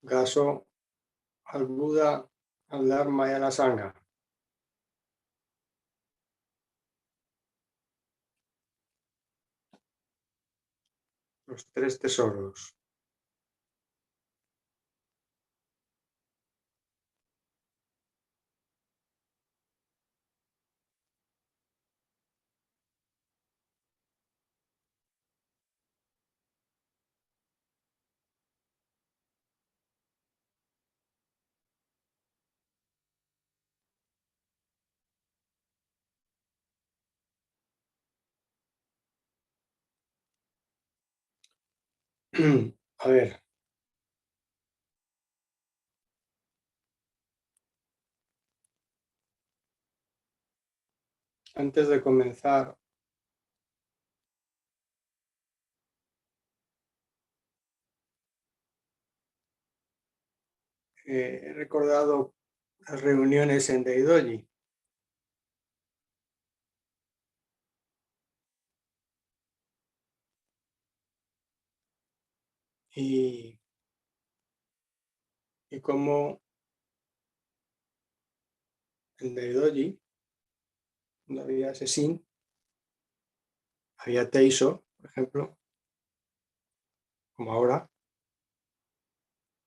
Gaso al Buda, al Dharma y a la Sangha. Los tres tesoros. A ver, antes de comenzar, he recordado las reuniones en Daidoji. Y cómo en Daidoji, cuando había Sesshin, había Teiso, por ejemplo, como ahora,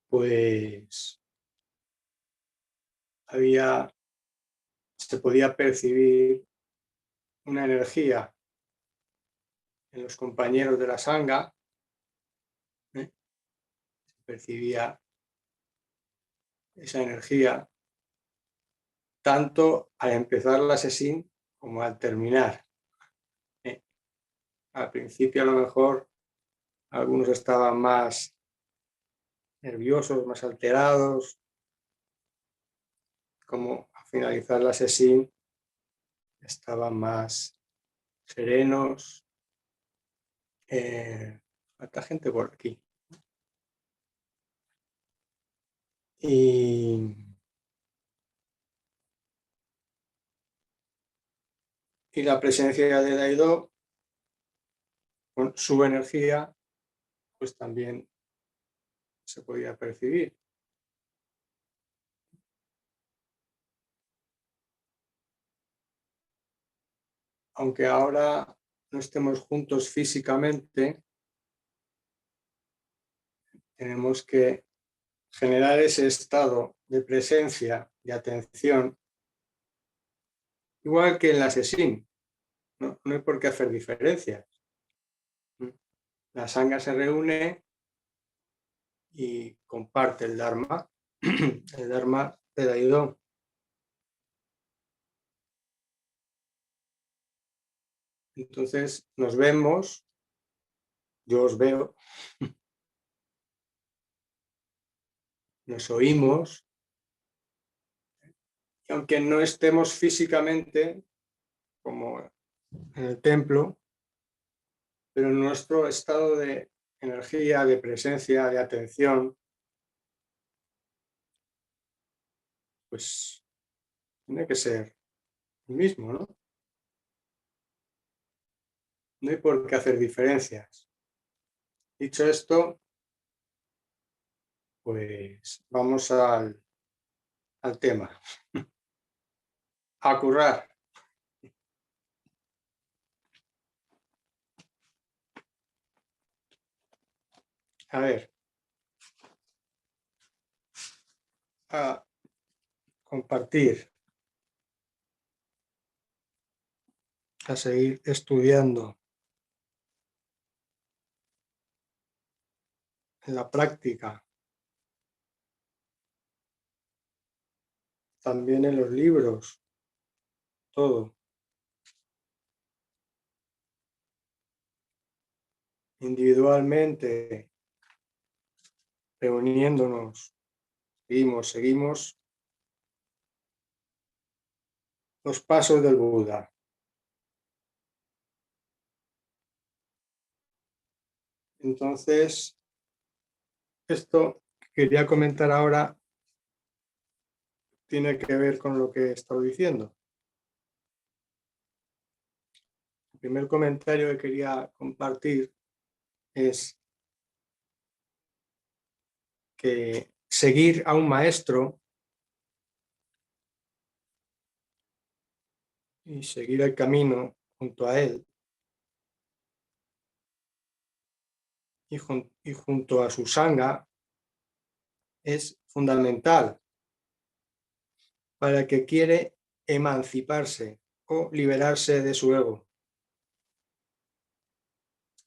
pues se podía percibir una energía en los compañeros de la Sangha, se percibía esa energía tanto al empezar la sesión como al terminar. Al principio a lo mejor algunos estaban más nerviosos, más alterados, como al finalizar la sesión estaban más serenos. Falta gente por aquí. Y la presencia de Daido, con su energía, pues también se podía percibir. Aunque ahora no estemos juntos físicamente, tenemos que generar ese estado de presencia, de atención, igual que en la sesión. No hay por qué hacer diferencias. La sangha se reúne y comparte el Dharma, el Dharma de Daido. Entonces nos vemos, yo os veo, nos oímos, y aunque no estemos físicamente como en el templo, pero nuestro estado de energía, de presencia, de atención, pues tiene que ser el mismo, ¿no? No hay por qué hacer diferencias. Dicho esto, pues vamos al tema. A currar. A ver. A compartir. A seguir estudiando. En la práctica. También en los libros. Todo. Individualmente. Reuniéndonos. Seguimos los pasos del Buda. Entonces, esto que quería comentar ahora tiene que ver con lo que he estado diciendo. El primer comentario que quería compartir es que seguir a un maestro y seguir el camino junto a él y junto a su sangha es fundamental para el que quiere emanciparse o liberarse de su ego.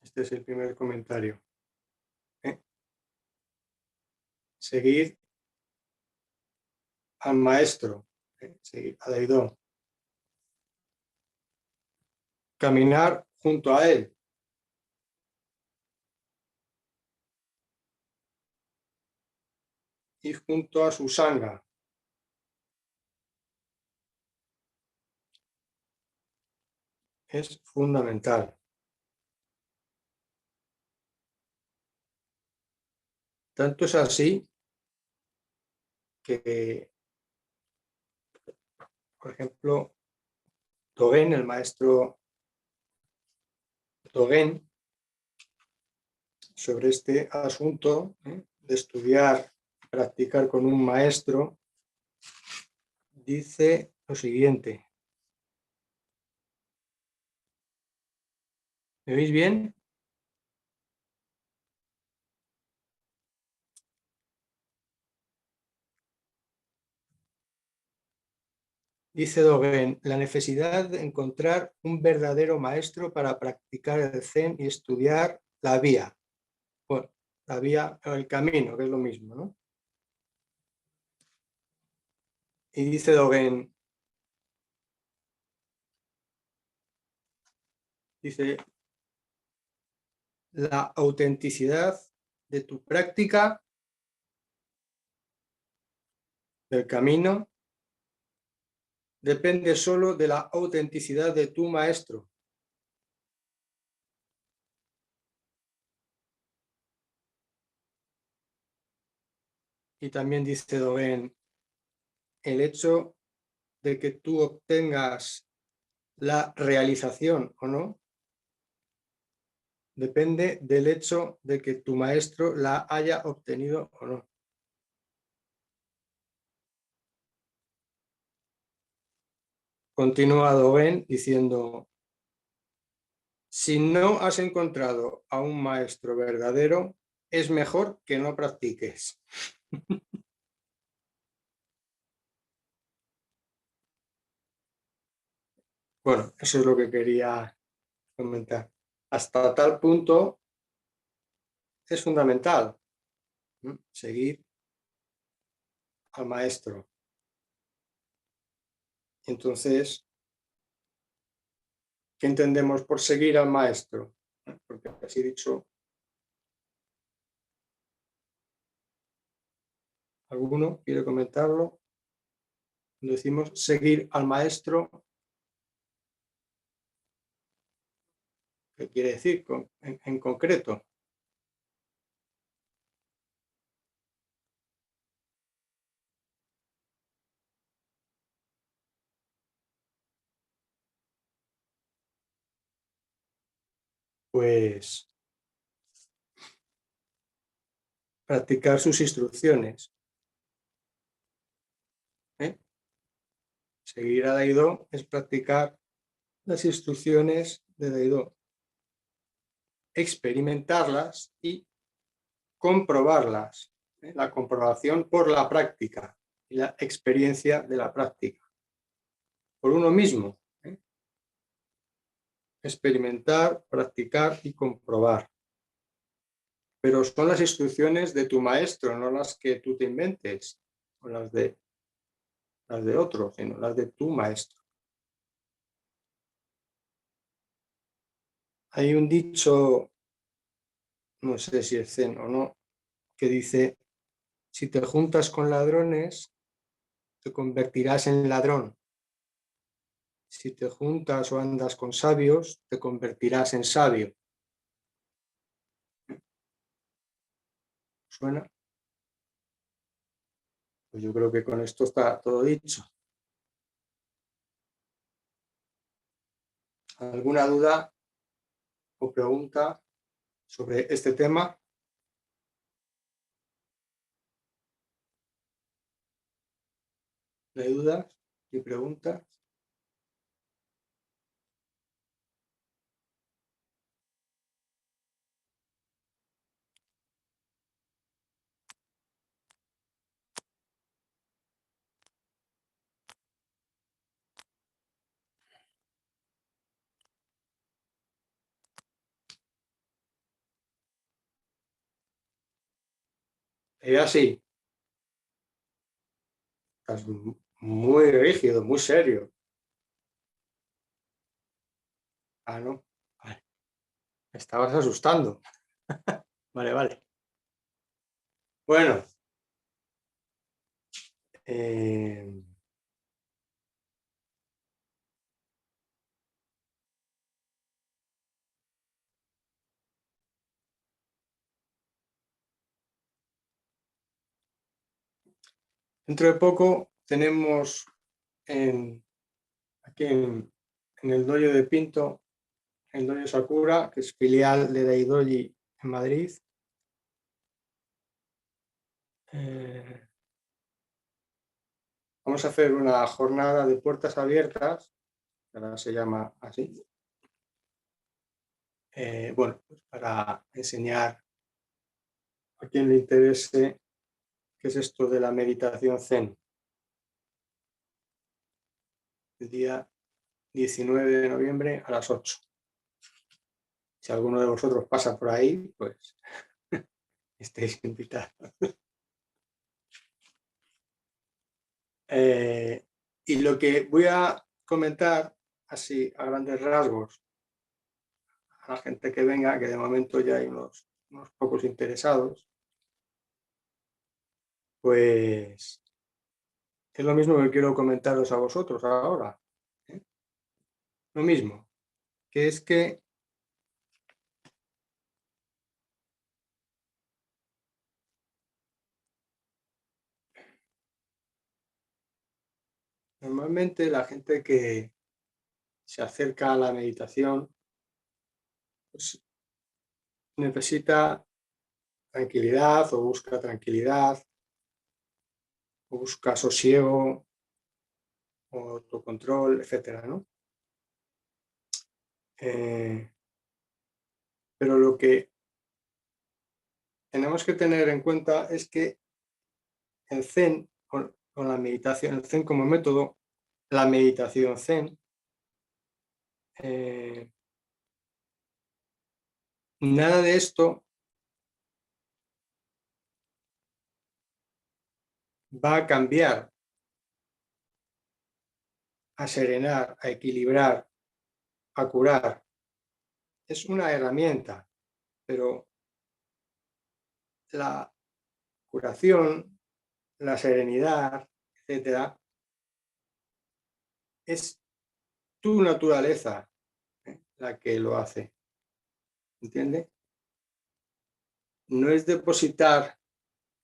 Este es el primer comentario. Seguir al maestro, seguir a Daidó. Caminar junto a él. Y junto a su sangha. Es fundamental. Tanto es así que, por ejemplo, Dogen, el maestro Dogen, sobre este asunto de estudiar, practicar con un maestro, dice lo siguiente. ¿Me oís bien? Dice Dogen, la necesidad de encontrar un verdadero maestro para practicar el Zen y estudiar la vía. Bueno, la vía o el camino, que es lo mismo, ¿no? Y dice Dogen, dice, la autenticidad de tu práctica del camino depende solo de la autenticidad de tu maestro. Y también dice Dogen, el hecho de que tú obtengas la realización o no, depende del hecho de que tu maestro la haya obtenido o no. Continúa Dogen diciendo, si no has encontrado a un maestro verdadero, es mejor que no practiques. Bueno, eso es lo que quería comentar. Hasta tal punto es fundamental seguir al maestro. Entonces, ¿qué entendemos por seguir al maestro? Porque así dicho, ¿alguno quiere comentarlo? Cuando decimos seguir al maestro, ¿qué quiere decir en concreto? Pues practicar sus instrucciones. ¿eh? Seguir a Daido es practicar las instrucciones de Daido, experimentarlas y comprobarlas. La comprobación por la práctica y la experiencia de la práctica. Por uno mismo. Experimentar, practicar y comprobar. Pero son las instrucciones de tu maestro, no las que tú te inventes, o las de otros, sino las de tu maestro. Hay un dicho, no sé si es zen o no, que dice, si te juntas con ladrones, te convertirás en ladrón. Si te juntas o andas con sabios, te convertirás en sabio. ¿Suena? Pues yo creo que con esto está todo dicho. ¿Alguna duda o pregunta sobre este tema? ¿No hay dudas ni preguntas? Así, estás muy rígido, muy serio. Ah, no. Vale. Me estabas asustando. Vale, vale. Bueno. eh, Dentro de poco tenemos aquí en el dojo de Pinto, el dojo Sakura, que es filial de Daidoji en Madrid. Vamos a hacer una jornada de puertas abiertas, que ahora se llama así. Bueno, pues para enseñar a quien le interese qué es esto de la meditación zen. El día 19 de noviembre a las 8. Si alguno de vosotros pasa por ahí, pues estáis invitados. Y lo que voy a comentar, así a grandes rasgos, a la gente que venga, que de momento ya hay unos pocos interesados, pues es lo mismo que quiero comentaros a vosotros ahora. ¿Eh? Lo mismo, que es que normalmente la gente que se acerca a la meditación pues, necesita tranquilidad o busca tranquilidad o busca sosiego o autocontrol, etcétera, ¿no? Pero lo que tenemos que tener en cuenta es que el Zen, con la meditación, el Zen como método, la meditación Zen, nada de esto va a cambiar, a serenar, a equilibrar, a curar. Es una herramienta, pero la curación, la serenidad, etcétera, es tu naturaleza la que lo hace. ¿Entiende? No es depositar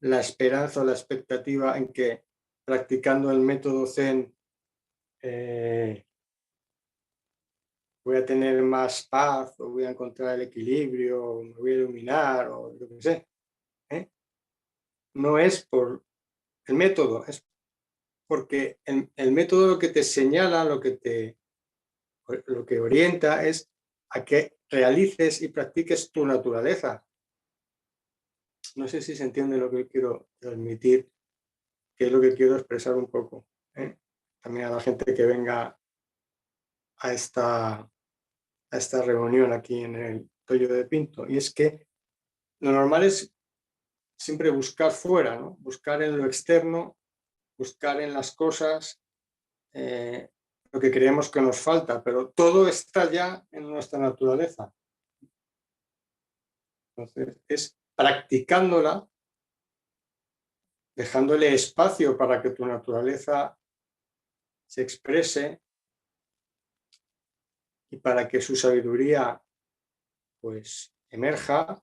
la esperanza o la expectativa en que practicando el método Zen voy a tener más paz o voy a encontrar el equilibrio, o me voy a iluminar o lo que sé. ¿Eh? No es por el método, es porque el método lo que te señala, lo que orienta es a que realices y practiques tu naturaleza. No sé si se entiende lo que quiero transmitir, que es lo que quiero expresar un poco. También a la gente que venga a esta reunión aquí en el Toyo de Pinto. Y es que lo normal es siempre buscar fuera, ¿no? Buscar en lo externo, buscar en las cosas lo que creemos que nos falta, pero todo está ya en nuestra naturaleza. Entonces, es practicándola, dejándole espacio para que tu naturaleza se exprese y para que su sabiduría pues emerja,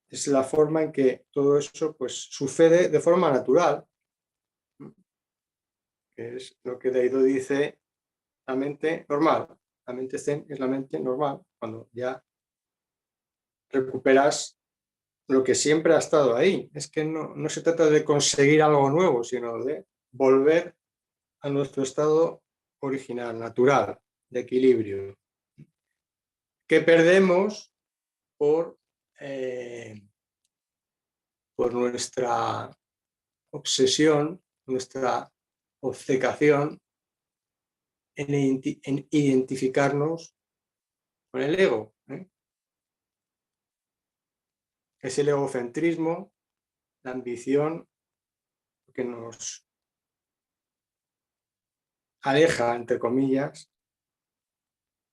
es la forma en que todo eso pues sucede de forma natural, que es lo que Daido dice, la mente normal. La mente zen es la mente normal, cuando ya recuperas lo que siempre ha estado ahí. Es que no se trata de conseguir algo nuevo, sino de volver a nuestro estado original, natural, de equilibrio, que perdemos por nuestra obsesión, nuestra obcecación en identificarnos con el ego. Es el egocentrismo, la ambición, que nos aleja, entre comillas,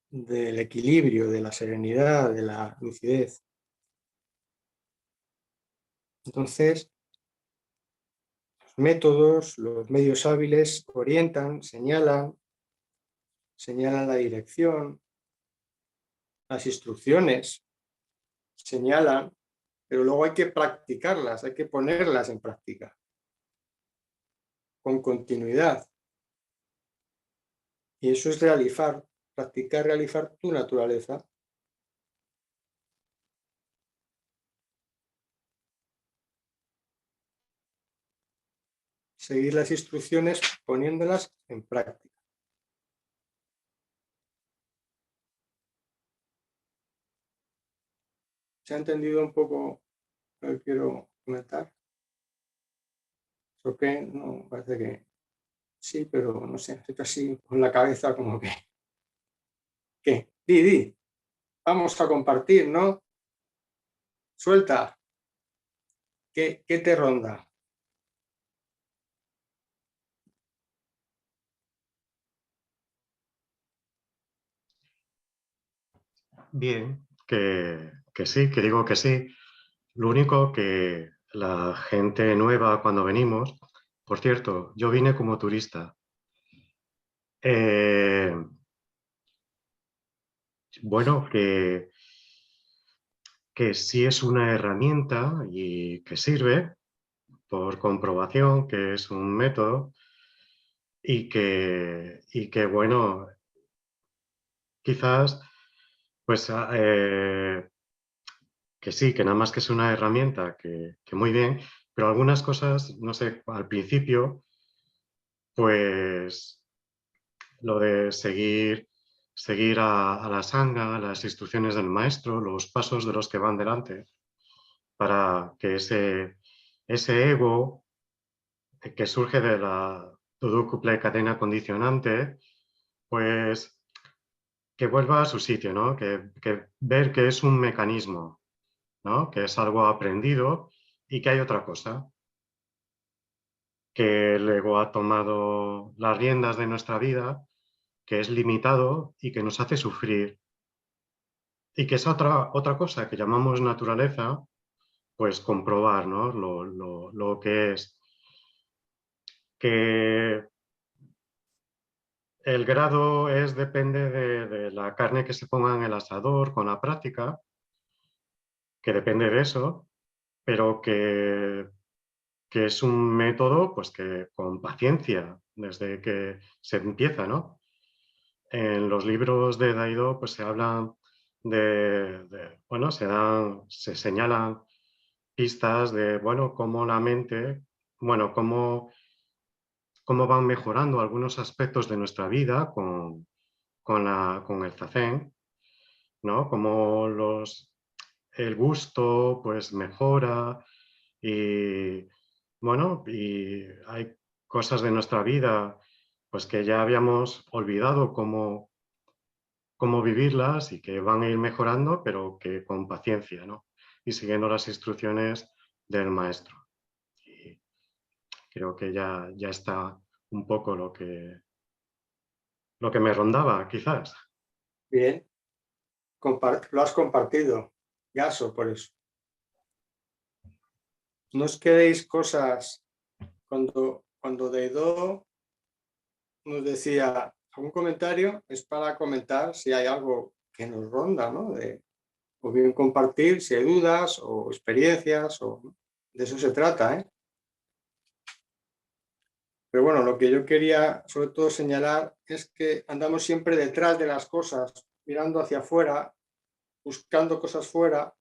del equilibrio, de la serenidad, de la lucidez. Entonces, los métodos, los medios hábiles orientan, señalan la dirección, las instrucciones señalan, pero luego hay que practicarlas, hay que ponerlas en práctica, con continuidad. Y eso es practicar, realizar tu naturaleza. Seguir las instrucciones poniéndolas en práctica. ¿Se ha entendido un poco lo que quiero comentar? ¿O qué? No, parece que sí, pero no sé, estoy casi con la cabeza como que... ¿Qué? Di, vamos a compartir, ¿no? Suelta. ¿Qué te ronda? Bien, que sí, que digo que sí. Lo único que la gente nueva cuando venimos, por cierto, yo vine como turista. Eh, bueno, que sí es una herramienta y que sirve por comprobación, que es un método y que bueno, quizás pues que sí, que nada más que es una herramienta que muy bien, pero algunas cosas, no sé, al principio, pues lo de seguir a la sangha, las instrucciones del maestro, los pasos de los que van delante, para que ese ego que surge de la tuducuple cadena condicionante, pues que vuelva a su sitio, ¿no? Que ver que es un mecanismo, ¿no? Que es algo aprendido y que hay otra cosa, que el ego ha tomado las riendas de nuestra vida, que es limitado y que nos hace sufrir. Y que es otra cosa que llamamos naturaleza, pues comprobar, ¿no? Lo que es. Que el grado depende de la carne que se ponga en el asador con la práctica, que depende de eso, pero que es un método pues que con paciencia, desde que se empieza, ¿no? En los libros de Daido pues se hablan bueno, se señalan pistas de, bueno, cómo la mente, bueno, cómo van mejorando algunos aspectos de nuestra vida con el zazen, ¿no? Cómo el gusto pues mejora y, bueno, y hay cosas de nuestra vida pues que ya habíamos olvidado cómo vivirlas y que van a ir mejorando, pero que con paciencia, ¿no? Y siguiendo las instrucciones del maestro. Y creo que ya está un poco lo que me rondaba, quizás. Bien, lo has compartido. Gaso, por eso. No os quedéis cosas cuando Daido nos decía algún comentario, es para comentar si hay algo que nos ronda, ¿no? O bien compartir si hay dudas o experiencias, ¿no? De eso se trata, ¿eh? Pero bueno, lo que yo quería sobre todo señalar es que andamos siempre detrás de las cosas, mirando hacia afuera, buscando cosas fuera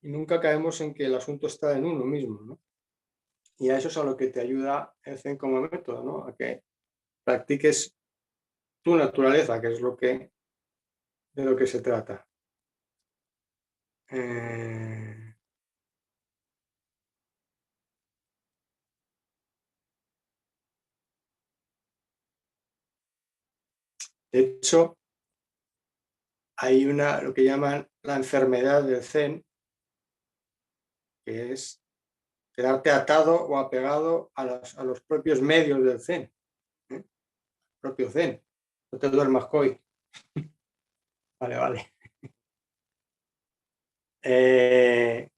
y nunca caemos en que el asunto está en uno mismo, ¿no? Y a eso es a lo que te ayuda el Zen como método, ¿no? A que practiques tu naturaleza, que es de lo que se trata. Eh, de hecho, hay lo que llaman la enfermedad del Zen, que es quedarte atado o apegado a los propios medios del Zen, ¿eh? Propio Zen. No te duermas, Koi. Vale, vale. Eh,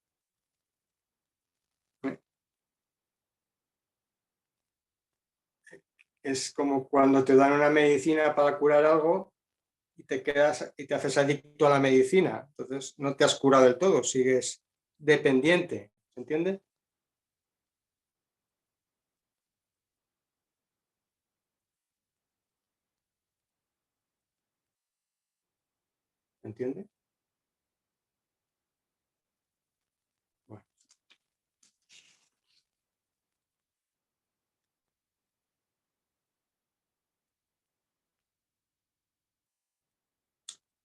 es como cuando te dan una medicina para curar algo y te quedas y te haces adicto a la medicina. Entonces no te has curado del todo, sigues dependiente. ¿Se entiende? ¿Se entiende? Bueno,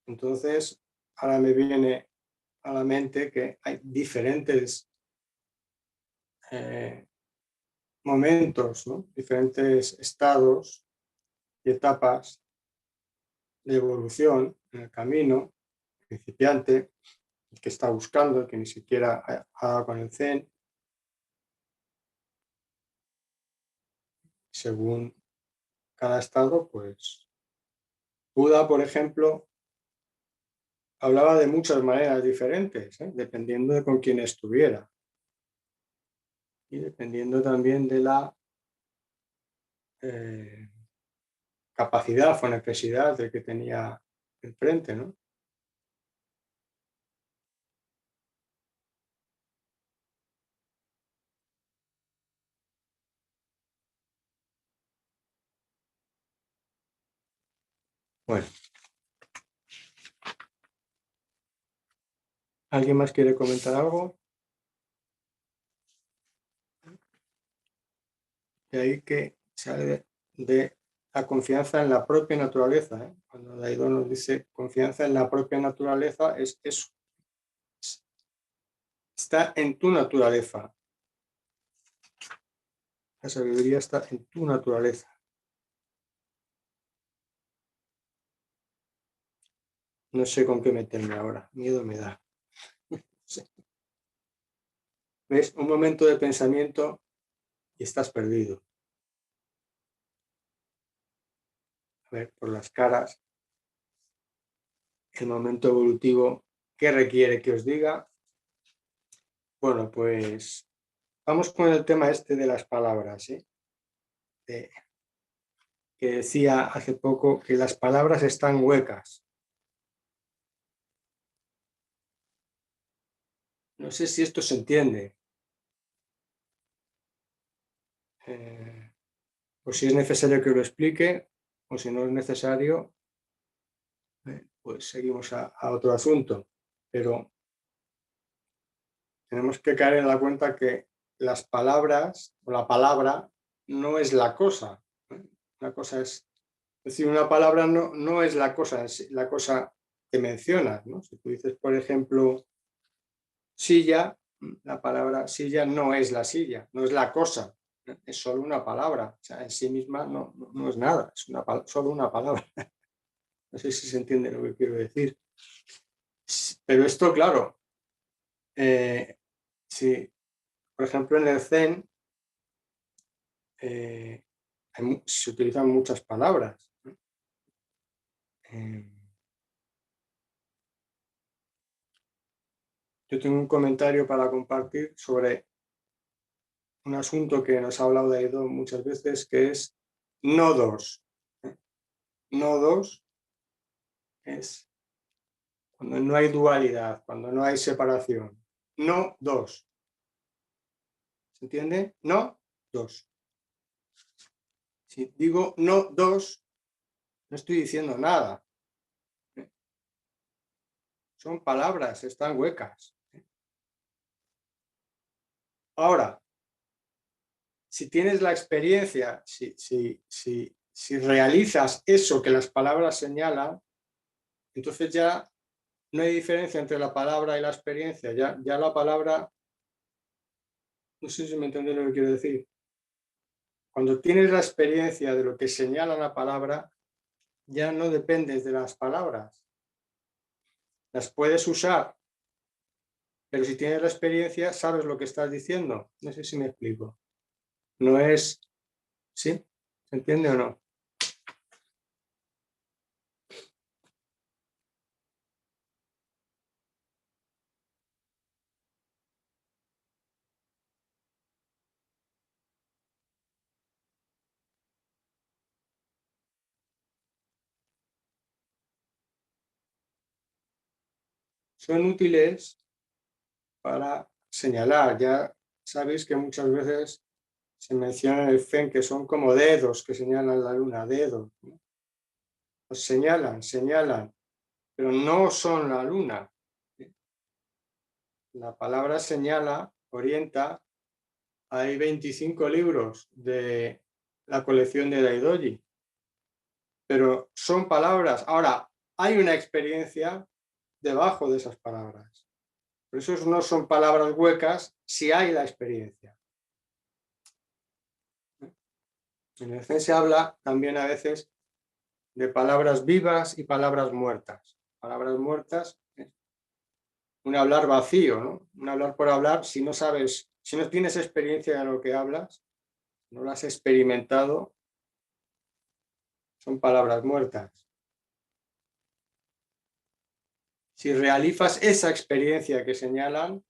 entonces, ahora me viene a la mente que hay diferentes eh, momentos, ¿no? Diferentes estados y etapas de evolución en el camino, principiante, el que está buscando, el que ni siquiera ha dado con el Zen, según cada estado, pues Buda, por ejemplo, hablaba de muchas maneras diferentes, ¿eh? Dependiendo de con quién estuviera y dependiendo también de la eh, capacidad o necesidad del que tenía enfrente, ¿no? Bueno, ¿alguien más quiere comentar algo? De ahí que sale de la confianza en la propia naturaleza, ¿eh? Cuando Daido nos dice confianza en la propia naturaleza, es eso. Está en tu naturaleza. La sabiduría está en tu naturaleza. No sé con qué meterme ahora. Miedo me da. Sí. ¿Ves? Un momento de pensamiento y estás perdido. A ver, por las caras, el momento evolutivo, ¿qué requiere que os diga? Bueno, pues vamos con el tema este de las palabras, ¿eh? Que decía hace poco que las palabras están huecas. No sé si esto se entiende, eh, o si es necesario que lo explique, o si no es necesario, pues seguimos a otro asunto. Pero tenemos que caer en la cuenta que las palabras o la palabra no es la cosa. ¿Eh? Una cosa es decir, una palabra no es es la cosa que mencionas, ¿no? Si tú dices, por ejemplo, silla, la palabra silla no es la silla, no es la cosa, es solo una palabra. O sea, en sí misma no es nada, es solo una palabra. No sé si se entiende lo que quiero decir. Pero esto, claro, si, por ejemplo, en el Zen eh, se utilizan muchas palabras, ¿no? Eh, yo tengo un comentario para compartir sobre un asunto que nos ha hablado de Aido muchas veces, que es nodos. ¿Eh? Nodos es cuando no hay dualidad, cuando no hay separación. No dos. ¿Se entiende? No dos. Si digo no dos, no estoy diciendo nada. Son palabras, están huecas. Ahora, si tienes la experiencia, si realizas eso que las palabras señalan, entonces ya no hay diferencia entre la palabra y la experiencia. Ya la palabra, no sé si me entendéis lo que quiero decir. Cuando tienes la experiencia de lo que señala la palabra, ya no dependes de las palabras. Las puedes usar, pero si tienes la experiencia, sabes lo que estás diciendo. No sé si me explico. No es... ¿Sí? ¿Se entiende o no? Son útiles para señalar. Ya sabéis que muchas veces se menciona en el Zen que son como dedos que señalan la luna, dedos, ¿no? Pues señalan, pero no son la luna. La palabra señala, orienta. Hay 25 libros de la colección de Daidoji, pero son palabras. Ahora, hay una experiencia debajo de esas palabras. Por eso no son palabras huecas si hay la experiencia. En el Zen se habla también a veces de palabras vivas y palabras muertas. Palabras muertas, un hablar vacío, ¿no? Un hablar por hablar, si no sabes, si no tienes experiencia de lo que hablas, no lo has experimentado, son palabras muertas. Si realizas esa experiencia que señalan,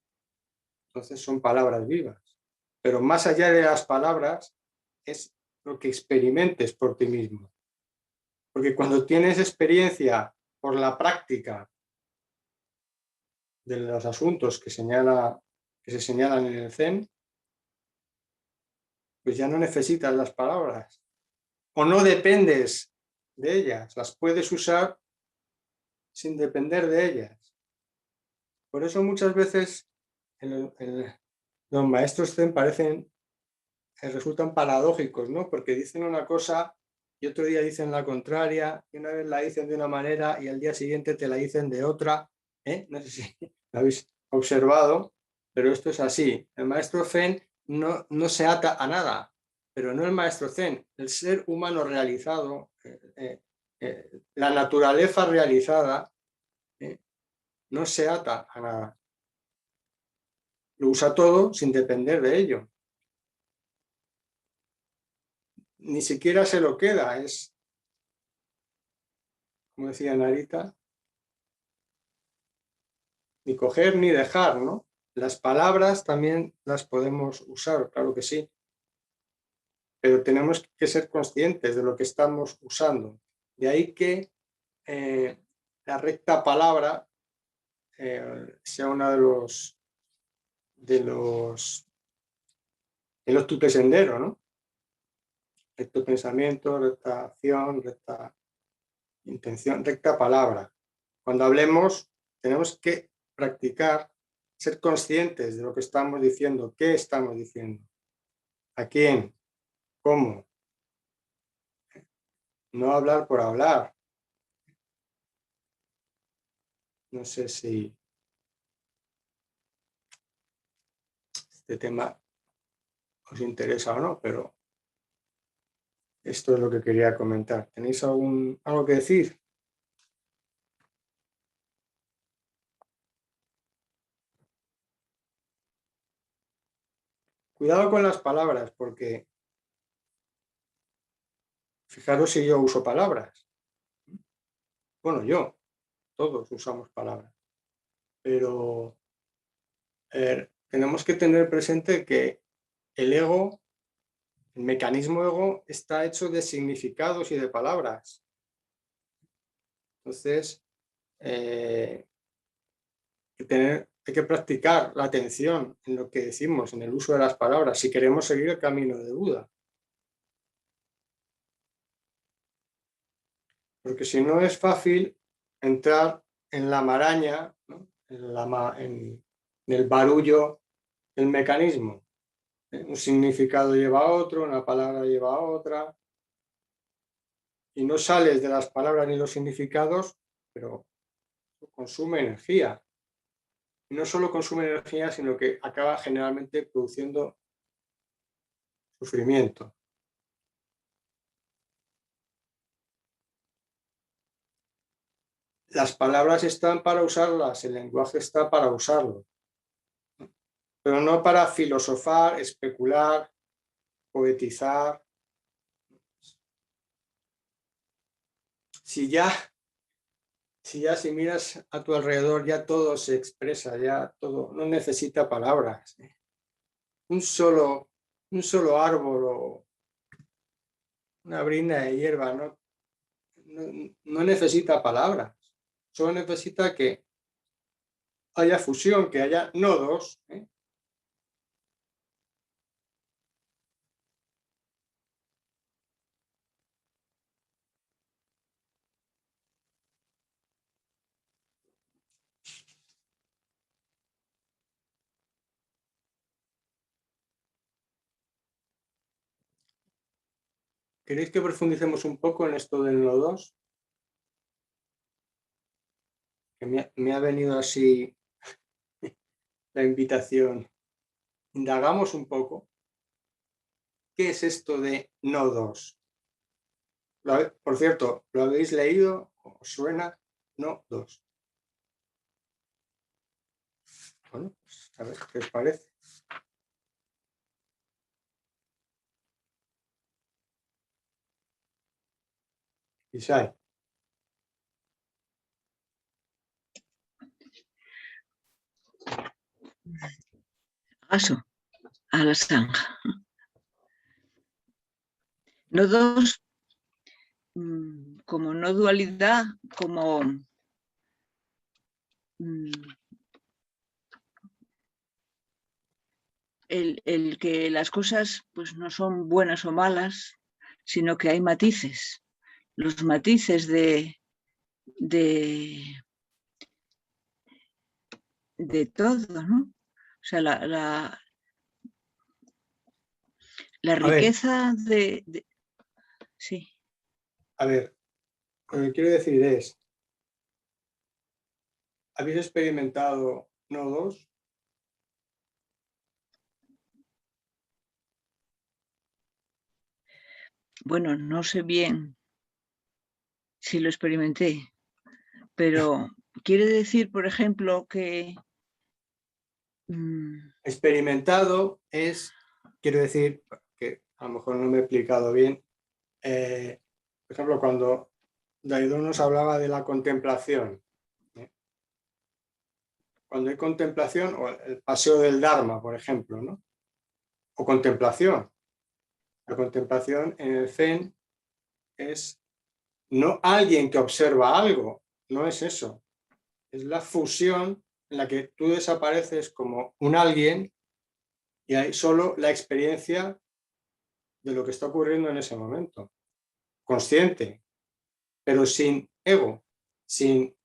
entonces son palabras vivas. Pero más allá de las palabras, es lo que experimentes por ti mismo. Porque cuando tienes experiencia por la práctica de los asuntos que se señalan en el Zen, pues ya no necesitas las palabras. O no dependes de ellas, las puedes usar sin depender de ellas. Por eso muchas veces los maestros Zen resultan paradójicos, ¿no? Porque dicen una cosa y otro día dicen la contraria, y una vez la dicen de una manera y al día siguiente te la dicen de otra. No sé si lo habéis observado, pero esto es así. El maestro Zen no se ata a nada, pero no el maestro Zen, el ser humano realizado, la naturaleza realizada, no se ata a nada. Lo usa todo sin depender de ello. Ni siquiera se lo queda, es, como decía Narita, ni coger ni dejar, ¿no? Las palabras también las podemos usar, claro que sí, pero tenemos que ser conscientes de lo que estamos usando. De ahí que la recta palabra sea uno el tupe sendero, ¿no? Recto pensamiento, recta acción, recta intención, recta palabra. Cuando hablemos, tenemos que practicar, ser conscientes de lo que estamos diciendo, qué estamos diciendo, a quién, cómo. No hablar por hablar. No sé si este tema os interesa o no, pero esto es lo que quería comentar. ¿Tenéis algo que decir? Cuidado con las palabras, porque fijaros si yo uso palabras. Bueno, todos usamos palabras, pero tenemos que tener presente que el ego, el mecanismo ego, está hecho de significados y de palabras. Entonces, hay que practicar la atención en lo que decimos, en el uso de las palabras, si queremos seguir el camino de Buda. Porque si no es fácil entrar en la maraña, ¿no? en el barullo del mecanismo. Un significado lleva a otro, una palabra lleva a otra, y no sales de las palabras ni los significados, pero consume energía. Y no solo consume energía, sino que acaba generalmente produciendo sufrimiento. Las palabras están para usarlas, el lenguaje está para usarlo, pero no para filosofar, especular, poetizar. Si miras a tu alrededor, ya todo se expresa, ya todo, no necesita palabras. Un solo árbol o una brizna de hierba no necesita palabras, solo necesita que haya fusión, que haya nodos. ¿Queréis que profundicemos un poco en esto del nodos? Que me ha venido así la invitación. Indagamos un poco. ¿Qué es esto de nodos? Por cierto, ¿lo habéis leído? ¿Os suena? Nodos. Bueno, pues a ver qué os parece. Isai. Aso, a la sanja. Nodos como no dualidad, como el que las cosas pues no son buenas o malas, sino que hay matices. Los matices de todo, ¿no? O sea, la riqueza de... Sí. A ver, lo que quiero decir es, ¿habéis experimentado nodos? Bueno, no sé bien si lo experimenté, pero quiere decir, por ejemplo, que... Experimentado es, quiero decir, que a lo mejor no me he explicado bien, por ejemplo, cuando Daidó nos hablaba de la contemplación, cuando hay contemplación, o el paseo del Dharma, por ejemplo, ¿no? O contemplación. La contemplación en el Zen es no alguien que observa algo, no es eso. Es la fusión en la que tú desapareces como un alguien y hay solo la experiencia de lo que está ocurriendo en ese momento. Consciente, pero sin ego, sin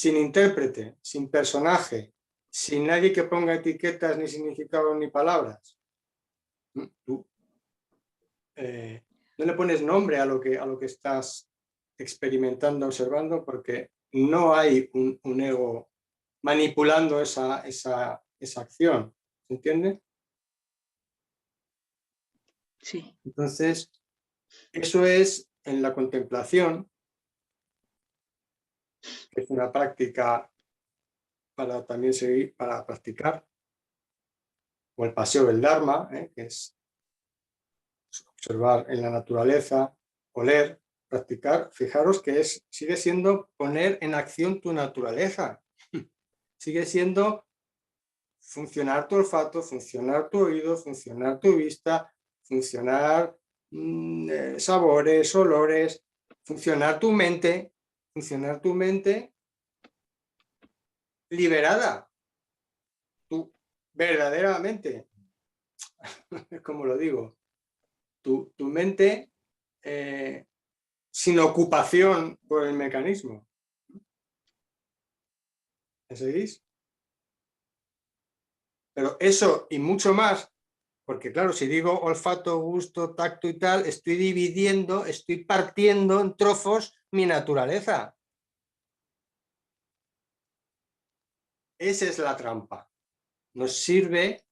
intérprete, sin personaje, sin nadie que ponga etiquetas, ni significados, ni palabras. Tú no le pones nombre a lo que estás experimentando, observando, porque no hay un ego manipulando esa acción. ¿Se entiende? Sí. Entonces, eso es en la contemplación, que es una práctica para también seguir, para practicar, o el paseo del Dharma, que es observar en la naturaleza, oler, practicar. Fijaros que sigue siendo poner en acción tu naturaleza. Sigue siendo funcionar tu olfato, funcionar tu oído, funcionar tu vista, funcionar sabores, olores, funcionar tu mente liberada. Tú verdaderamente, como lo digo, tu mente sin ocupación por el mecanismo. ¿Me seguís? Pero eso y mucho más Porque claro, si digo olfato, gusto, tacto y tal, estoy dividiendo, estoy partiendo en trozos mi naturaleza. Esa es la trampa. Nos sirve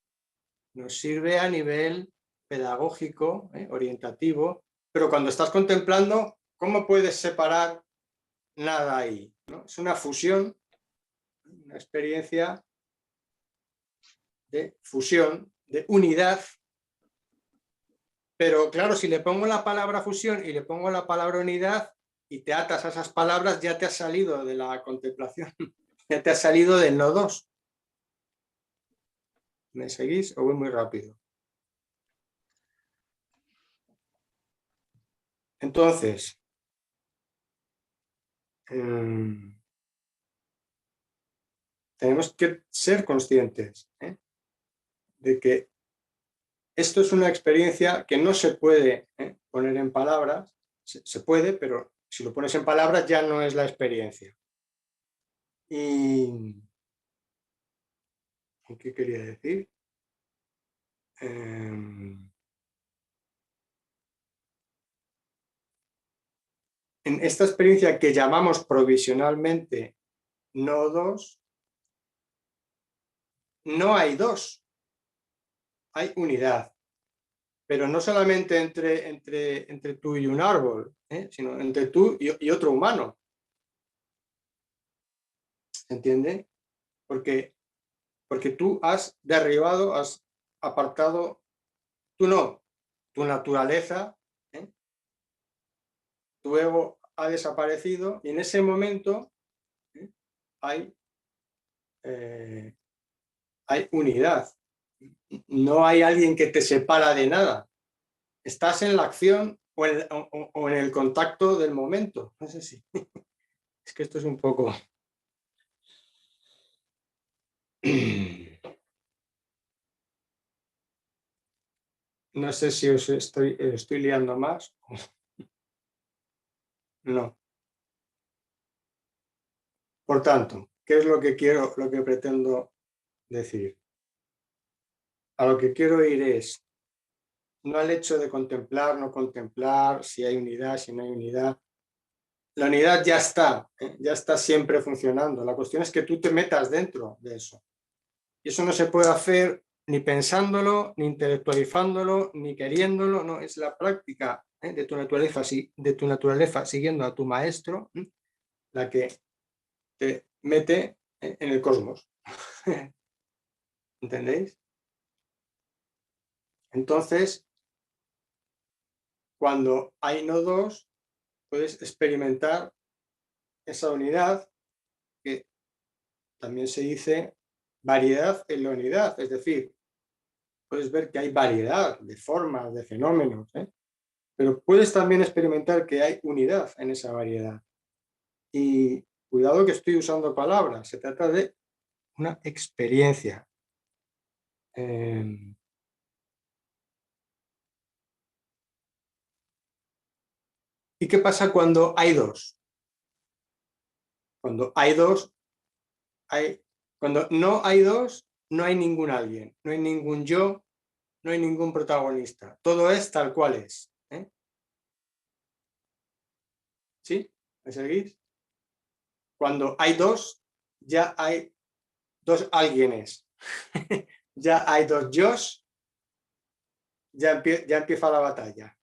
a nivel pedagógico, orientativo, pero cuando estás contemplando, ¿cómo puedes separar nada ahí? ¿No? Es una fusión, una experiencia de fusión, de unidad, pero claro, si le pongo la palabra fusión y le pongo la palabra unidad y te atas a esas palabras, ya te has salido de la contemplación, ya te has salido del no dos. ¿Me seguís o voy muy rápido? Entonces, tenemos que ser conscientes de que esto es una experiencia que no se puede poner en palabras, se puede, pero si lo pones en palabras ya no es la experiencia. ¿Y qué quería decir? En esta experiencia que llamamos provisionalmente no dos, no hay dos, hay unidad. Pero no solamente entre tú y un árbol, sino entre tú y otro humano. ¿Se entiende? Porque tú has derribado, has apartado, tú no, tu naturaleza, tu ego ha desaparecido y en ese momento hay unidad. No hay alguien que te separa de nada. Estás en la acción o en el contacto del momento. No sé si. Es que esto es un poco. No sé si os estoy liando más. No. Por tanto, ¿qué es lo que quiero, lo que pretendo decir? A lo que quiero ir es no al hecho de contemplar, no contemplar, si hay unidad, si no hay unidad. La unidad ya está siempre funcionando. La cuestión es que tú te metas dentro de eso. Y eso no se puede hacer ni pensándolo, ni intelectualizándolo, ni queriéndolo, no, es la práctica de tu naturaleza siguiendo a tu maestro, la que te mete en el cosmos. ¿Entendéis? Entonces, cuando hay no dos, puedes experimentar esa unidad, que también se dice variedad en la unidad, es decir, puedes ver que hay variedad de formas, de fenómenos, pero puedes también experimentar que hay unidad en esa variedad. Y cuidado que estoy usando palabras, se trata de una experiencia. ¿Y qué pasa cuando hay dos? Cuando hay dos, cuando no hay dos, no hay ningún alguien, no hay ningún yo, no hay ningún protagonista. Todo es tal cual es. ¿Sí? ¿Me seguís? Cuando hay dos, ya hay dos alguienes. Ya hay dos yos, ya empieza la batalla.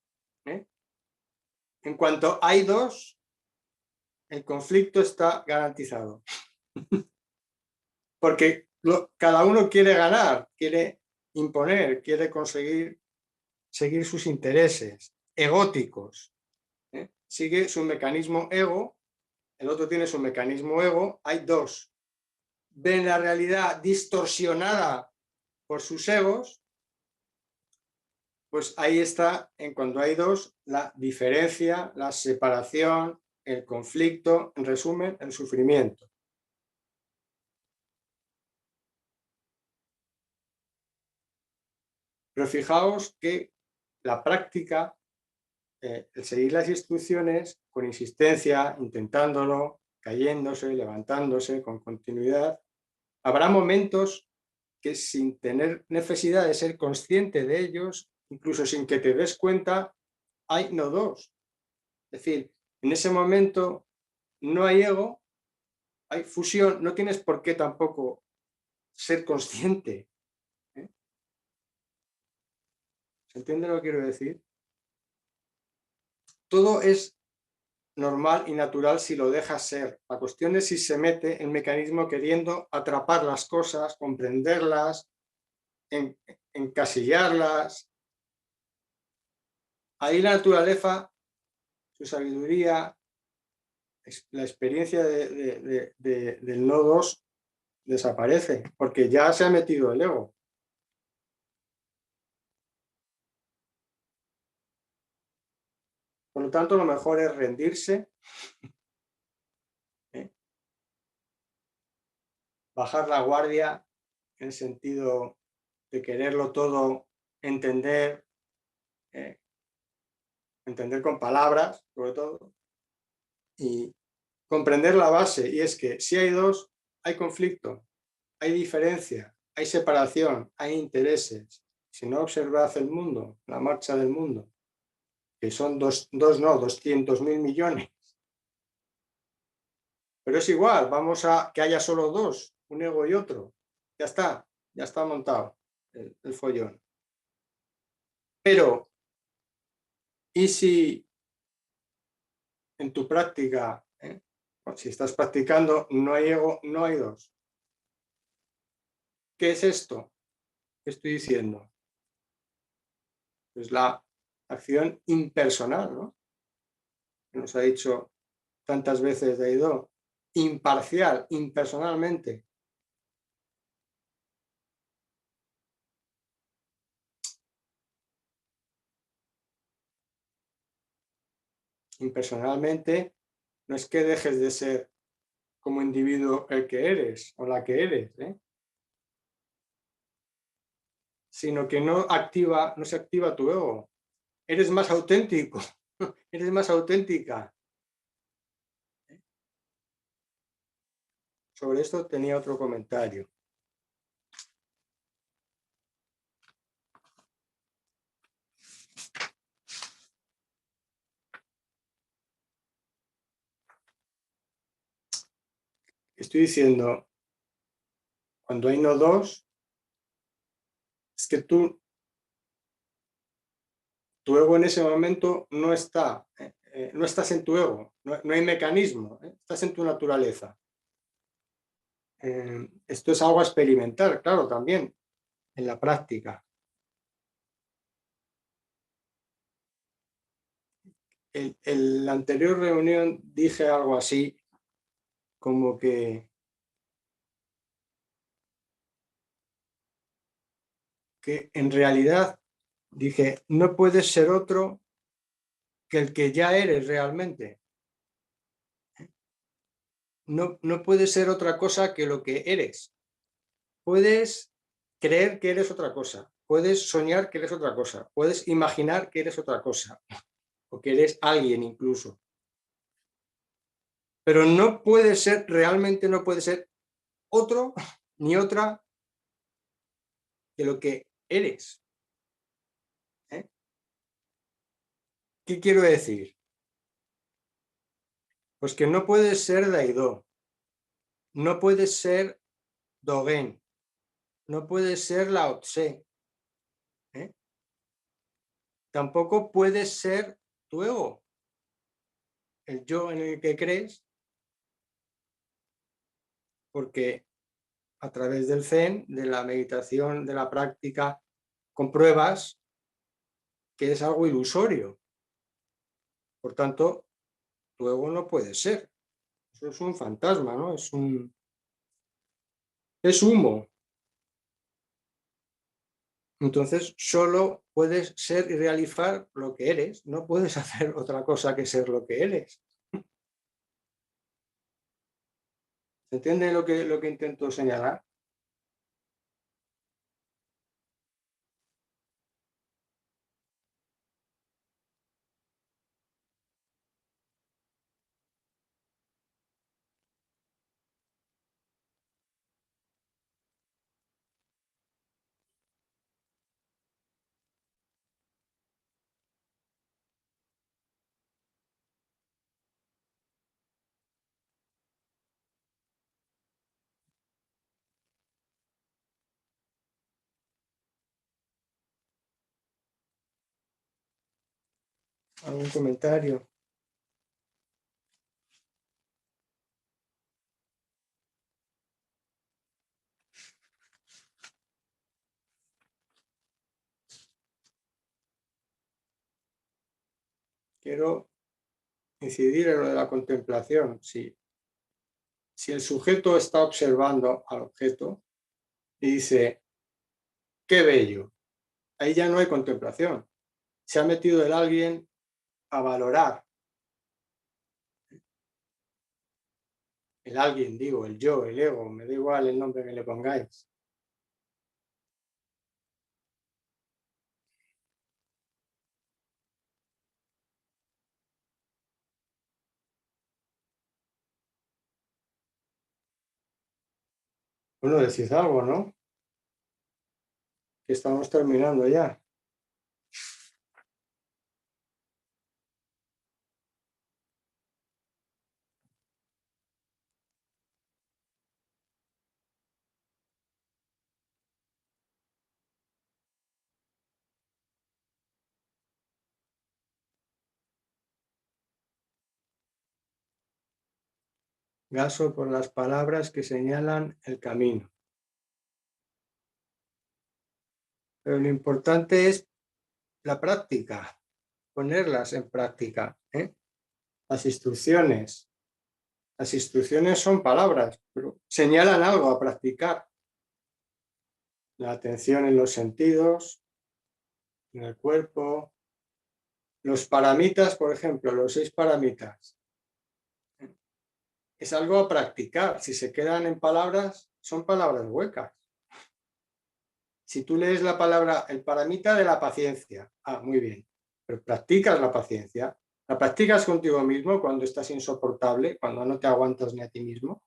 En cuanto hay dos, el conflicto está garantizado. Porque cada uno quiere ganar, quiere imponer, quiere seguir sus intereses egóticos. Sigue su mecanismo ego, el otro tiene su mecanismo ego, hay dos. Ven la realidad distorsionada por sus egos, pues ahí está, en cuando hay dos, la diferencia, la separación, el conflicto, en resumen, el sufrimiento. Pero fijaos que la práctica, el seguir las instrucciones con insistencia, intentándolo, cayéndose, levantándose con continuidad, habrá momentos que sin tener necesidad de ser consciente de ellos, incluso sin que te des cuenta, hay no dos. Es decir, en ese momento no hay ego, hay fusión, no tienes por qué tampoco ser consciente. ¿Eh? ¿Se entiende lo que quiero decir? Todo es normal y natural si lo dejas ser. La cuestión es si se mete el mecanismo queriendo atrapar las cosas, comprenderlas, encasillarlas. Ahí la naturaleza, su sabiduría, la experiencia del no dos desaparece, porque ya se ha metido el ego. Por lo tanto, lo mejor es rendirse, ¿eh? Bajar la guardia en el sentido de quererlo todo entender, ¿eh? Entender con palabras, sobre todo, y comprender la base, y es que si hay dos, hay conflicto, hay diferencia, hay separación, hay intereses. Si no, observad el mundo, la marcha del mundo, que son no, 200.000 millones. Pero es igual, vamos a que haya solo dos, un ego y otro. Ya está montado el follón. Pero, ¿y si en tu práctica, si estás practicando, no hay ego, no hay dos? ¿Qué es esto que estoy diciendo? Pues la acción impersonal, ¿no? Que nos ha dicho tantas veces Daido, imparcial, impersonalmente. Impersonalmente no es que dejes de ser como individuo el que eres o la que eres, sino que no se activa tu ego. Eres más auténtico, eres más auténtica. Sobre esto tenía otro comentario. Estoy diciendo, cuando hay no dos, es que tu ego en ese momento no está, no estás en tu ego, no hay mecanismo, estás en tu naturaleza. Esto es algo a experimentar, claro, también en la práctica. En la anterior reunión dije algo así, como que en realidad dije, no puedes ser otro que el que ya eres realmente. No puedes ser otra cosa que lo que eres. Puedes creer que eres otra cosa, puedes soñar que eres otra cosa, puedes imaginar que eres otra cosa, o que eres alguien incluso. Pero no puede ser, realmente no puede ser otro ni otra que lo que eres. ¿Qué quiero decir? Pues que no puedes ser Daido, no puedes ser Dogen, no puedes ser Lao Tse, tampoco puedes ser tu ego, el yo en el que crees, porque a través del Zen, de la meditación, de la práctica, compruebas que es algo ilusorio. Por tanto, tu ego no puede ser. Eso es un fantasma, ¿no? Es humo. Entonces, solo puedes ser y realizar lo que eres. No puedes hacer otra cosa que ser lo que eres. ¿Se entiende lo que intento señalar? ¿Algún comentario? Quiero incidir en lo de la contemplación. Si el sujeto está observando al objeto y dice, qué bello, ahí ya no hay contemplación. Se ha metido el alguien a valorar. El alguien, digo, el yo, el ego, me da igual el nombre que le pongáis. Bueno, decís algo, ¿no? Que estamos terminando ya. Gaso por las palabras que señalan el camino. Pero lo importante es la práctica, ponerlas en práctica, ¿eh? Las instrucciones son palabras, pero señalan algo a practicar. La atención en los sentidos, en el cuerpo. Los paramitas, por ejemplo, los 6 paramitas. Es algo a practicar. Si se quedan en palabras, son palabras huecas. Si tú lees la palabra, el paramita de la paciencia, muy bien, pero practicas la paciencia, la practicas contigo mismo cuando estás insoportable, cuando no te aguantas ni a ti mismo.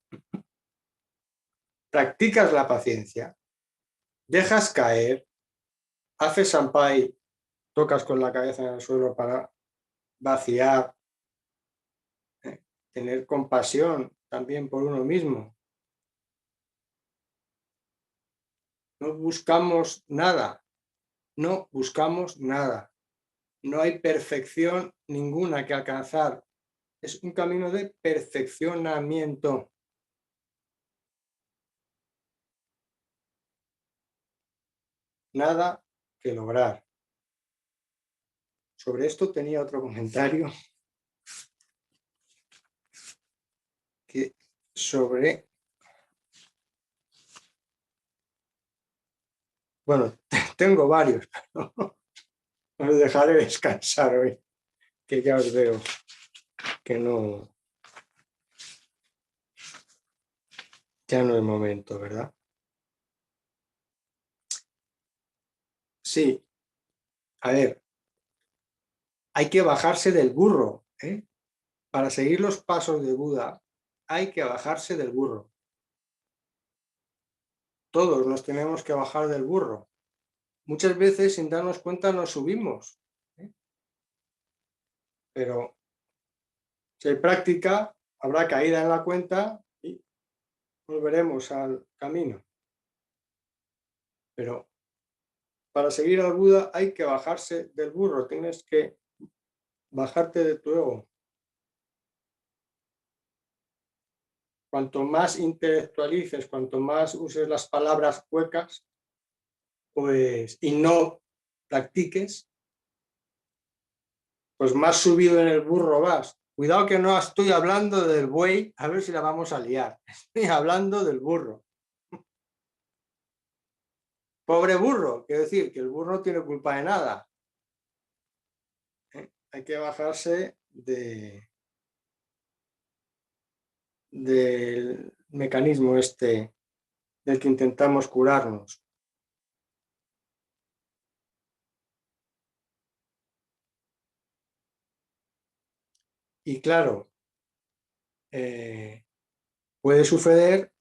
Practicas la paciencia, dejas caer, haces sampai, tocas con la cabeza en el suelo para vaciar, tener compasión también por uno mismo. No buscamos nada, no buscamos nada. No hay perfección ninguna que alcanzar. Es un camino de perfeccionamiento. Nada que lograr. Sobre esto tenía otro comentario que sobre... Bueno, tengo varios, pero os dejaré descansar hoy, que ya os veo que no... Ya no es momento, ¿verdad? Sí. A ver, hay que bajarse del burro, ¿eh? Para seguir los pasos de Buda hay que bajarse del burro. Todos nos tenemos que bajar del burro. Muchas veces sin darnos cuenta nos subimos, ¿eh? Pero si hay práctica, habrá caída en la cuenta y volveremos al camino. Pero para seguir al Buda hay que bajarse del burro, tienes que bajarte de tu ego. Cuanto más intelectualices, cuanto más uses las palabras huecas, pues, y no practiques, pues más subido en el burro vas. Cuidado que no estoy hablando del buey, a ver si la vamos a liar. Estoy hablando del burro. Pobre burro, quiero decir que el burro no tiene culpa de nada. Hay que bajarse del mecanismo este del que intentamos curarnos. Y claro, puede suceder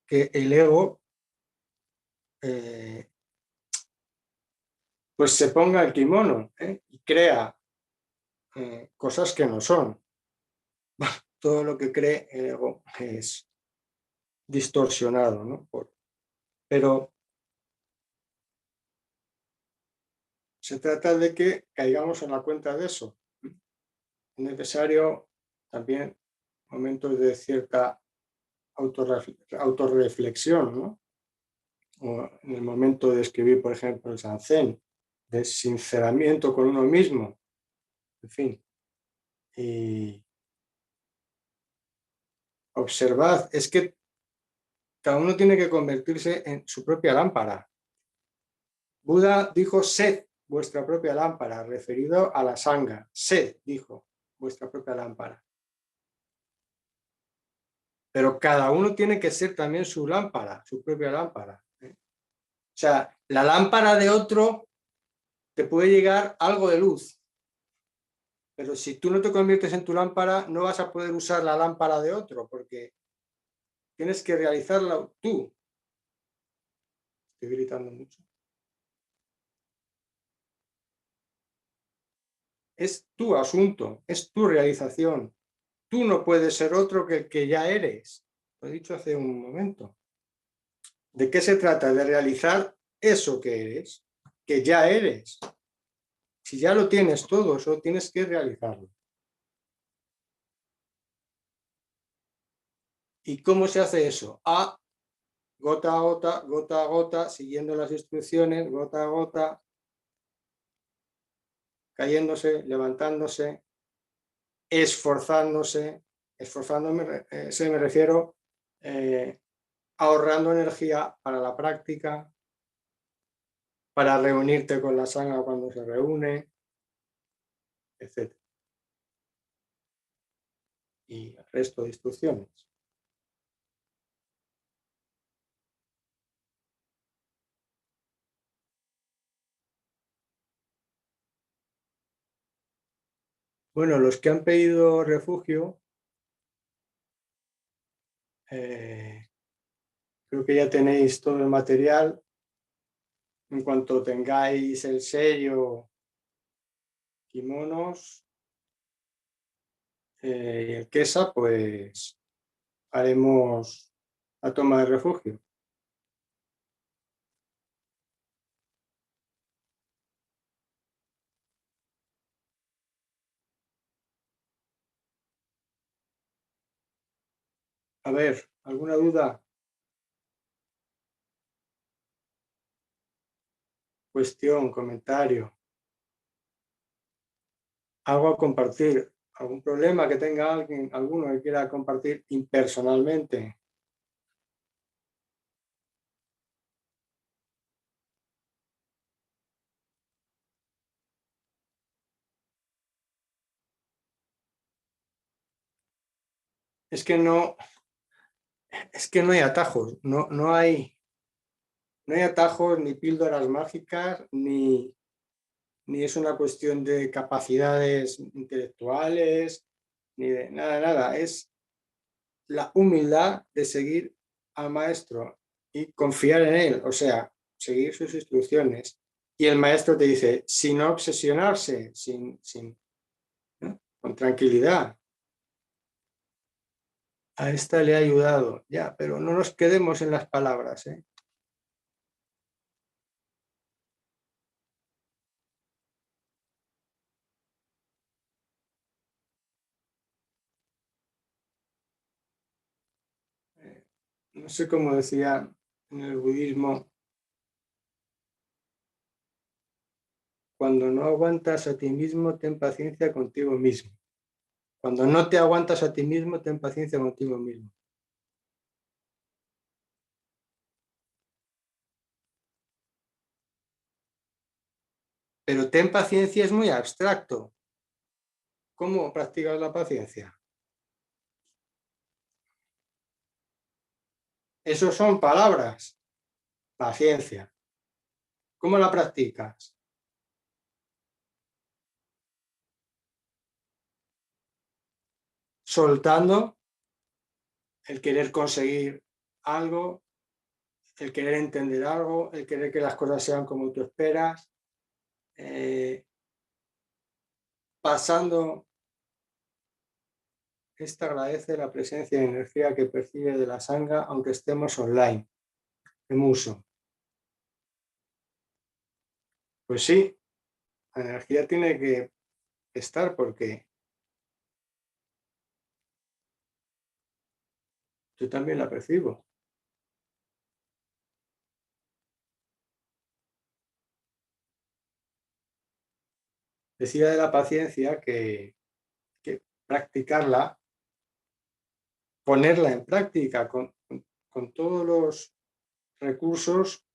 que el ego pues se ponga el kimono, y crea cosas que no son. Todo lo que cree el ego es distorsionado, ¿no? Pero se trata de que caigamos en la cuenta de eso. Es necesario también momentos de cierta autorreflexión, ¿no? O en el momento de escribir, por ejemplo, el Zazen, de sinceramiento con uno mismo, en fin. Y observad, es que cada uno tiene que convertirse en su propia lámpara. Buda dijo, sed vuestra propia lámpara, referido a la sangha. Sed, dijo, vuestra propia lámpara. Pero cada uno tiene que ser también su lámpara, su propia lámpara. O sea, la lámpara de otro te puede llegar algo de luz, pero si tú no te conviertes en tu lámpara, no vas a poder usar la lámpara de otro, porque tienes que realizarla tú. Estoy gritando mucho. Es tu asunto, es tu realización. Tú no puedes ser otro que el que ya eres. Lo he dicho hace un momento. ¿De qué se trata? De realizar eso que eres, que ya eres. Si ya lo tienes todo, solo tienes que realizarlo. ¿Y cómo se hace eso? Gota a gota, siguiendo las instrucciones, gota a gota, cayéndose, levantándose, esforzándose. Esforzándome, me refiero ahorrando energía para la práctica, para reunirte con la sangha cuando se reúne, etc. Y el resto de instrucciones. Bueno, los que han pedido refugio, creo que ya tenéis todo el material. En cuanto tengáis el sello, kimonos y el kesa, pues haremos la toma de refugio. A ver, ¿alguna duda? Cuestión, comentario. Algo a compartir. ¿Algún problema que tenga alguno que quiera compartir impersonalmente? Es que no hay atajos, no hay atajos ni píldoras mágicas, ni es una cuestión de capacidades intelectuales, ni de nada. Es la humildad de seguir al maestro y confiar en él, o sea, seguir sus instrucciones. Y el maestro te dice, sin obsesionarse, ¿no? Con tranquilidad. A esta le ha ayudado, ya, pero no nos quedemos en las palabras, ¿eh? No sé cómo decía en el budismo, cuando no aguantas a ti mismo, ten paciencia contigo mismo. Cuando no te aguantas a ti mismo, ten paciencia contigo mismo. Pero ten paciencia es muy abstracto. ¿Cómo practicas la paciencia? Eso son palabras. Paciencia. ¿Cómo la practicas? Soltando el querer conseguir algo, el querer entender algo, el querer que las cosas sean como tú esperas, pasando. Esta agradece la presencia de energía que percibe de la sangha, aunque estemos online, en uso. Pues sí, La energía tiene que estar porque yo también la percibo. Decía de la paciencia que practicarla, ponerla en práctica con todos los recursos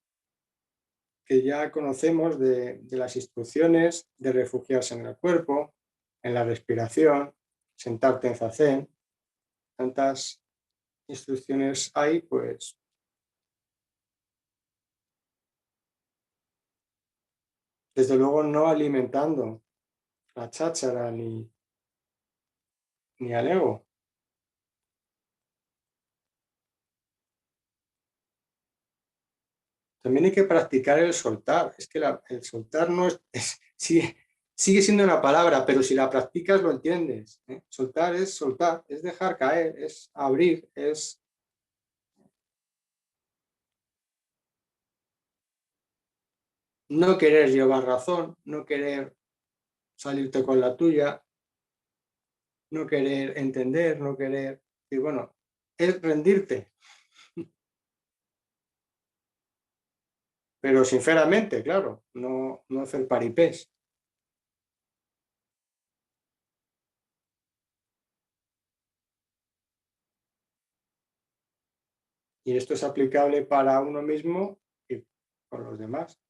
que ya conocemos de las instrucciones de refugiarse en el cuerpo, en la respiración, sentarte en zazen. Tantas instrucciones hay, pues desde luego no alimentando la cháchara ni al ego. También hay que practicar el soltar. Es que el soltar no sigue siendo una palabra, pero si la practicas lo entiendes, ¿eh? Soltar, es dejar caer, es abrir, es no querer llevar razón, no querer salirte con la tuya, no querer entender, no querer... Y bueno, es rendirte. Pero sinceramente, claro, no hacer paripés. Y esto es aplicable para uno mismo y con los demás.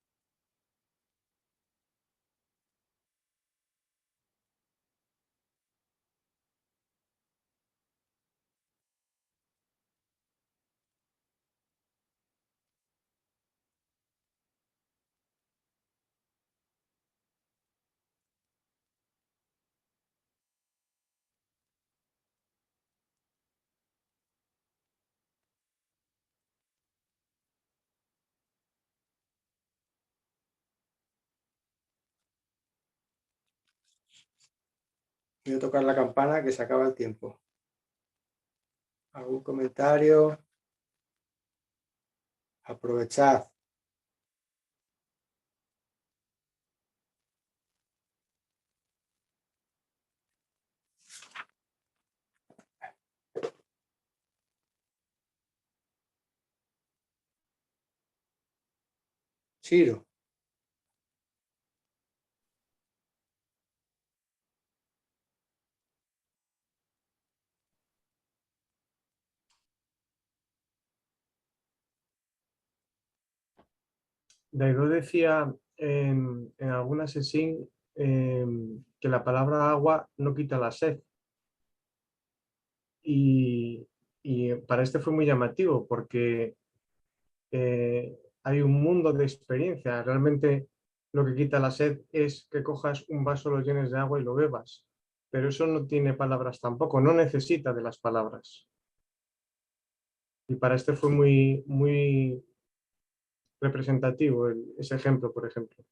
Voy a tocar la campana que se acaba el tiempo. ¿Algún comentario? Aprovechad. Chiro. Daigo decía en alguna sesión que la palabra agua no quita la sed. Y para este fue muy llamativo porque hay un mundo de experiencia. Realmente lo que quita la sed es que cojas un vaso, lo llenes de agua y lo bebas. Pero eso no tiene palabras tampoco, no necesita de las palabras. Y para este fue muy representativo ese ejemplo, por ejemplo.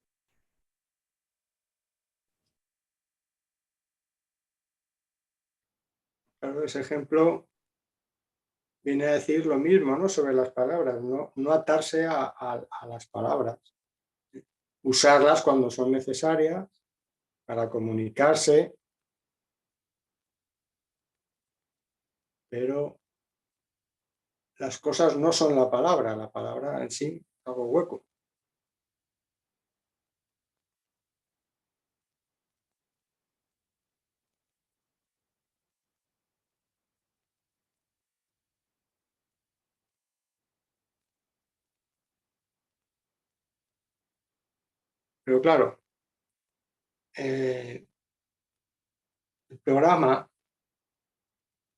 Claro, ese ejemplo viene a decir lo mismo, ¿no? Sobre las palabras, no atarse a las palabras. Usarlas cuando son necesarias para comunicarse, pero las cosas no son la palabra en sí es algo hueco. Pero claro, el programa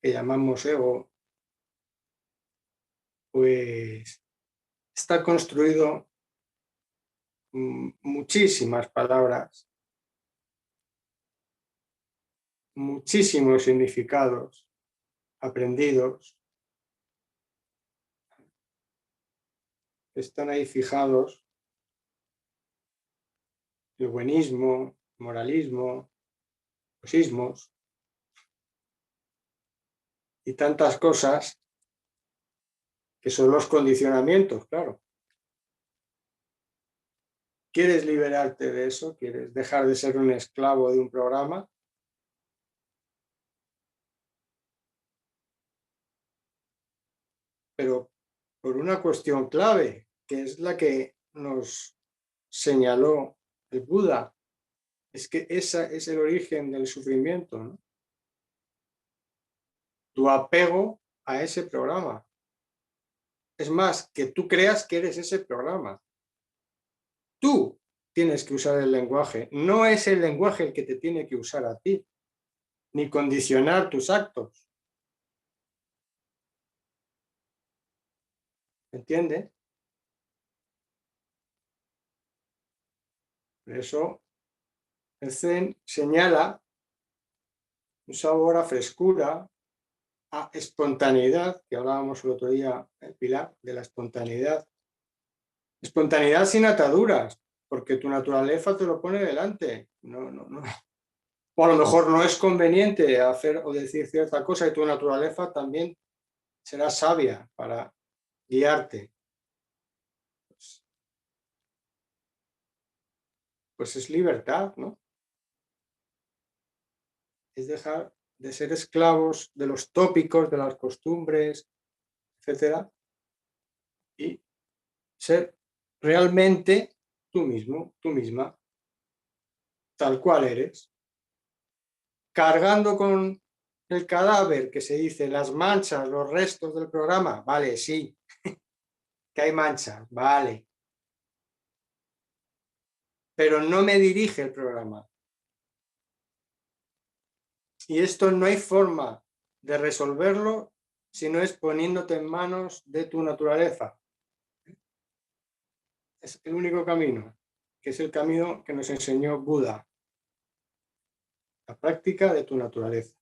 que llamamos ego, pues está construido muchísimas palabras, muchísimos significados aprendidos, que están ahí fijados, el buenismo, moralismo, los ismos y tantas cosas que son los condicionamientos, claro. ¿Quieres liberarte de eso? ¿Quieres dejar de ser un esclavo de un programa? Pero por una cuestión clave, que es la que nos señaló el Buda, es que ese es el origen del sufrimiento, ¿no? Tu apego a ese programa. Es más, que tú creas que eres ese programa. Tú tienes que usar el lenguaje, no es el lenguaje el que te tiene que usar a ti, ni condicionar tus actos. ¿Entiendes? Por eso el Zen señala un sabor a frescura, a espontaneidad, que hablábamos el otro día, Pilar, de la espontaneidad. Espontaneidad sin ataduras, porque tu naturaleza te lo pone delante. No. O a lo mejor no es conveniente hacer o decir cierta cosa y tu naturaleza también será sabia para guiarte. Pues es libertad, ¿no? Es dejar de ser esclavos de los tópicos, de las costumbres, etcétera, y ser realmente tú mismo, tú misma, tal cual eres, cargando con el cadáver que se dice, las manchas, los restos del programa, vale, sí, que hay manchas, vale, pero no me dirige el programa. Y esto no hay forma de resolverlo si no es poniéndote en manos de tu naturaleza. Es el único camino, que es el camino que nos enseñó Buda, la práctica de tu naturaleza.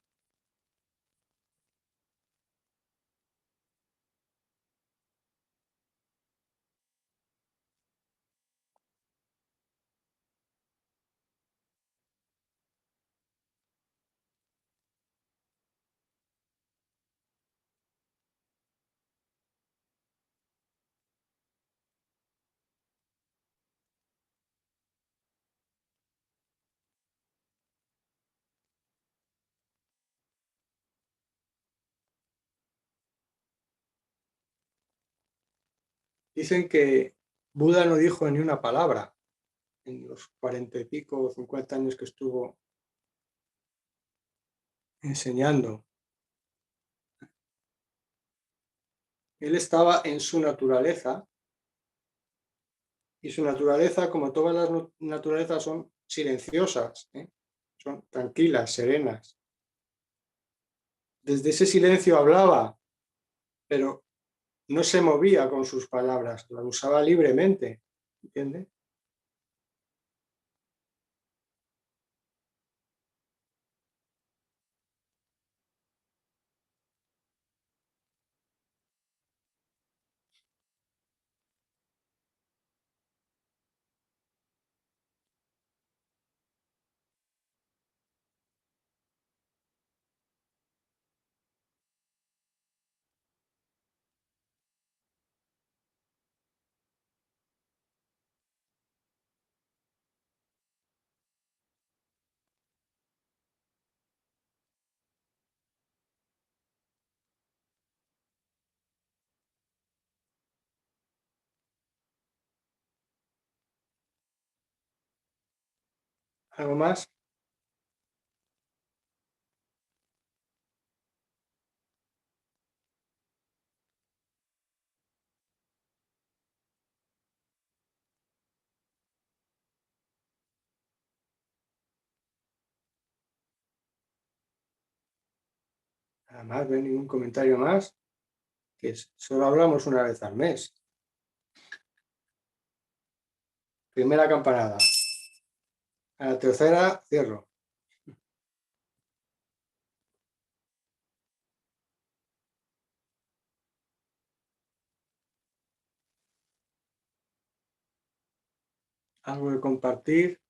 Dicen que Buda no dijo ni una palabra en los 40 y pico o 50 años que estuvo enseñando. Él estaba en su naturaleza y su naturaleza, como todas las naturalezas, son silenciosas, ¿eh? Son tranquilas, serenas. Desde ese silencio hablaba, pero no se movía con sus palabras, las usaba libremente, ¿entiendes? ¿Algo más? Nada más, no hay ningún comentario más, que solo hablamos una vez al mes. Primera campanada. A la tercera, cierro. Algo de compartir.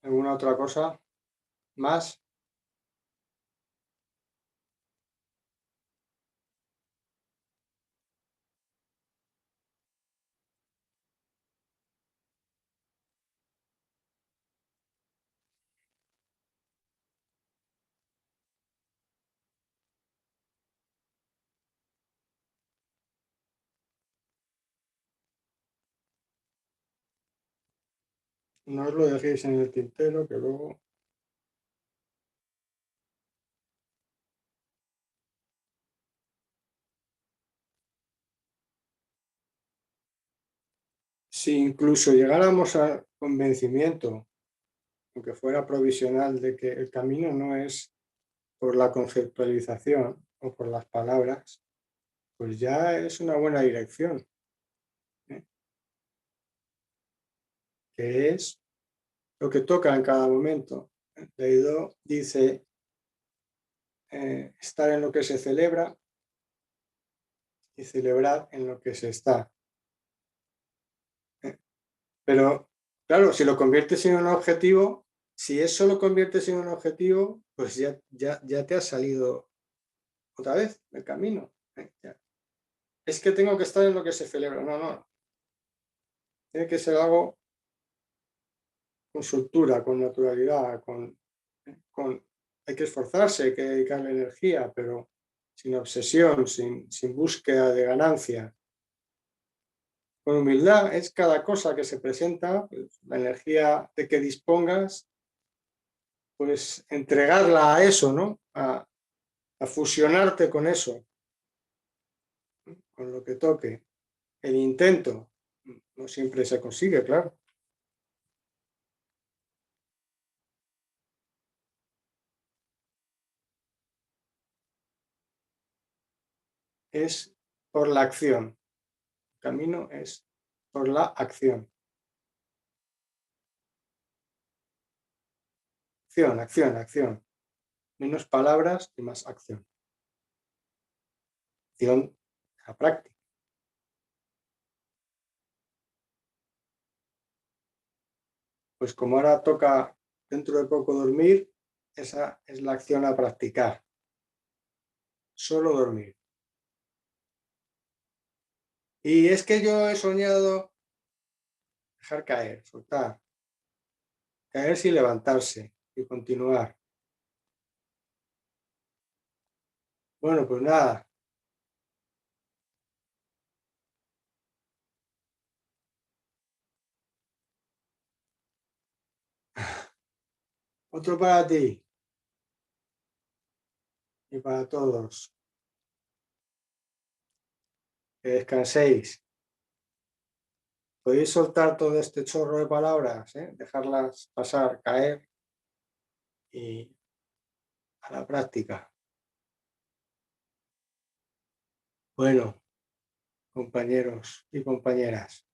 ¿Alguna otra cosa más? No os lo dejéis en el tintero, que luego... Si incluso llegáramos al convencimiento, aunque fuera provisional, de que el camino no es por la conceptualización o por las palabras, pues ya es una buena dirección, ¿eh? Que es lo que toca en cada momento. Leído dice estar en lo que se celebra y celebrar en lo que se está. Pero, claro, si lo conviertes en un objetivo, si eso lo conviertes en un objetivo, pues ya te has salido otra vez del camino. Es que tengo que estar en lo que se celebra. No, no. Tiene que ser algo con soltura, con naturalidad, hay que esforzarse, hay que dedicarle energía, pero sin obsesión, sin búsqueda de ganancia. Con humildad es cada cosa que se presenta, pues, la energía de que dispongas, pues entregarla a eso, ¿no? A fusionarte con eso, con lo que toque. El intento no siempre se consigue, claro. Es por la acción. El camino es por la acción. Acción, acción, acción. Menos palabras y más acción. Acción a práctica. Pues como ahora toca dentro de poco dormir, esa es la acción a practicar. Solo dormir. Y es que yo he soñado dejar caer, soltar, caerse y levantarse y continuar. Bueno, pues nada. Otro para ti y para todos. Que descanséis. Podéis soltar todo este chorro de palabras, dejarlas pasar, caer y a la práctica. Bueno, compañeros y compañeras.